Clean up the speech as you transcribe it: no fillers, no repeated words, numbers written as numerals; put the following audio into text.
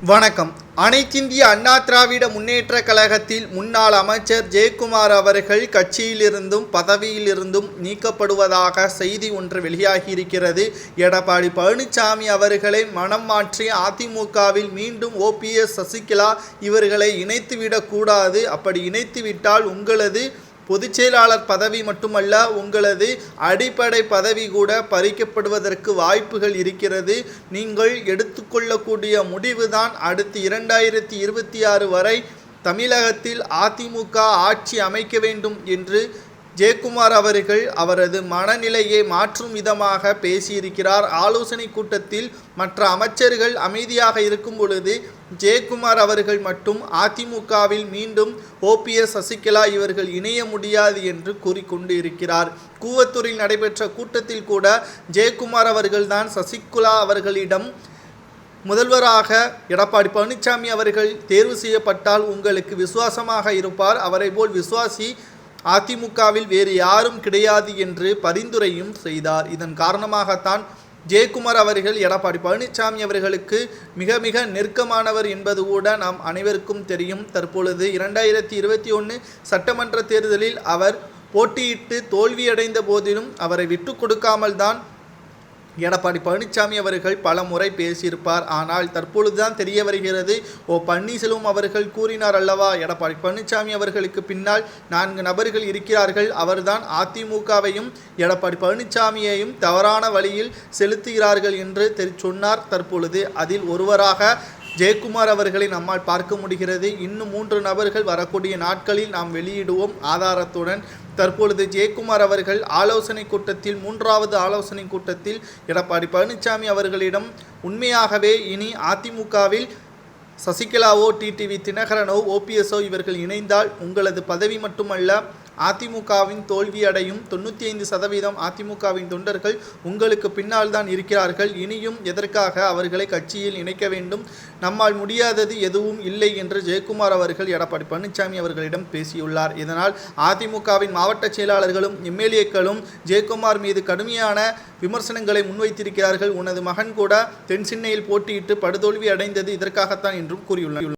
வணக்கம். அனைத்திந்திய அண்ணா திராவிட முன்னேற்ற கழகத்தில் முன்னாள் அமைச்சர் ஜெயக்குமார் அவர்கள் கட்சியிலிருந்தும் பதவியிலிருந்தும் நீக்கப்படுவதாக செய்தி ஒன்று வெளியாகியிருக்கிறது. எடப்பாடி பழனிசாமி அவர்களை மனம் மாற்றி அதிமுகவில் மீண்டும் ஓபிஎஸ், சசிகலா இவர்களை இணைத்துவிடக்கூடாது. அப்படி இணைத்துவிட்டால் உங்களது பொதுச்செயலாளர் பதவி மட்டுமல்ல, உங்களது அடிப்படை பதவி கூட பறிக்கப்படுவதற்கு வாய்ப்புகள் இருக்கிறது. நீங்கள் எடுத்துக்கொள்ளக்கூடிய முடிவுதான் அடுத்து 2026 வரை தமிழகத்தில் அதிமுக ஆட்சி அமைக்க வேண்டும் என்று ஜெயக்குமார் அவர்கள் அவரது மனநிலையை மாற்றும் விதமாக பேசியிருக்கிறார். ஆலோசனை கூட்டத்தில் மற்ற அமைச்சர்கள் அமைதியாக இருக்கும் பொழுது ஜெயக்குமார் அவர்கள் மட்டும் அதிமுகவில் மீண்டும் ஓபிஎஸ், சசிகலா இவர்கள் இணைய முடியாது என்று கூறிக்கொண்டு இருக்கிறார். கூவத்தூரில் நடைபெற்ற கூட்டத்தில் கூட ஜெயக்குமார் அவர்கள்தான் சசிகலா அவர்களிடம் முதல்வராக எடப்பாடி பழனிசாமி அவர்கள் தேர்வு செய்யப்பட்டால் உங்களுக்கு விசுவாசமாக இருப்பார், அவரை போல் விசுவாசி அதிமுகவில் வேறு யாரும் கிடையாது என்று பரிந்துரையும் செய்தார். இதன் காரணமாகத்தான் ஜெயக்குமார் அவர்கள் எடப்பாடி பழனிசாமி அவர்களுக்கு மிக மிக நெருக்கமானவர் என்பது கூட நாம் அனைவருக்கும் தெரியும். தற்பொழுது 2021 சட்டமன்ற தேர்தலில் அவர் போட்டியிட்டு தோல்வியடைந்த போதிலும் அவரை விட்டு கொடுக்காமல் தான் எடப்பாடி பழனிசாமி அவர்கள் பல முறை பேசியிருப்பார். ஆனால் தற்பொழுதுதான் தெரிய வருகிறது, பன்னீர்செல்வம் அவர்கள் கூறினார் அல்லவா, எடப்பாடி பழனிசாமி அவர்களுக்கு பின்னால் 4 நபர்கள் இருக்கிறார்கள், அவர்தான் அதிமுகவையும் எடப்பாடி பழனிசாமியையும் தவறான வழியில் செலுத்துகிறார்கள் என்று சொன்னார். தற்பொழுது அதில் ஒருவராக ஜெயக்குமார் அவர்களை நம்மால் பார்க்க முடிகிறது. இன்னும் 3 நபர்கள் வரக்கூடிய நாட்களில் நாம் வெளியிடுவோம் ஆதாரத்துடன். தற்பொழுது ஜெயக்குமார் அவர்கள் ஆலோசனை கூட்டத்தில் 3வது ஆலோசனை கூட்டத்தில் எடப்பாடி பழனிசாமி அவர்களிடம் உண்மையாகவே இனி அதிமுகவில் சசிகலாவோ, டிடிவி தினகரனோ, ஓபிஎஸ்ஓ இவர்கள் இணைந்தால் உங்களது பதவி மட்டுமல்ல, அதிமுகவின் தோல்வியடையும். 95% அதிமுகவின் தொண்டர்கள் உங்களுக்கு பின்னால் தான் இருக்கிறார்கள். இனியும் எதற்காக அவர்களை கட்சியில் இணைக்க வேண்டும்? நம்மால் முடியாதது எதுவும் இல்லை என்று ஜெயக்குமார் அவர்கள் எடப்பாடி பழனிசாமி அவர்களிடம் பேசியுள்ளார். இதனால் அதிமுகவின் மாவட்ட செயலாளர்களும் எம்எல்ஏக்களும் ஜெயக்குமார் மீது கடுமையான விமர்சனங்களை முன்வைத்திருக்கிறார்கள். உனது மகன் கூட தென்சென்னையில் போட்டியிட்டு படுதோல்வி அடைந்தது இதற்காகத்தான் என்றும் கூறியுள்ளார்.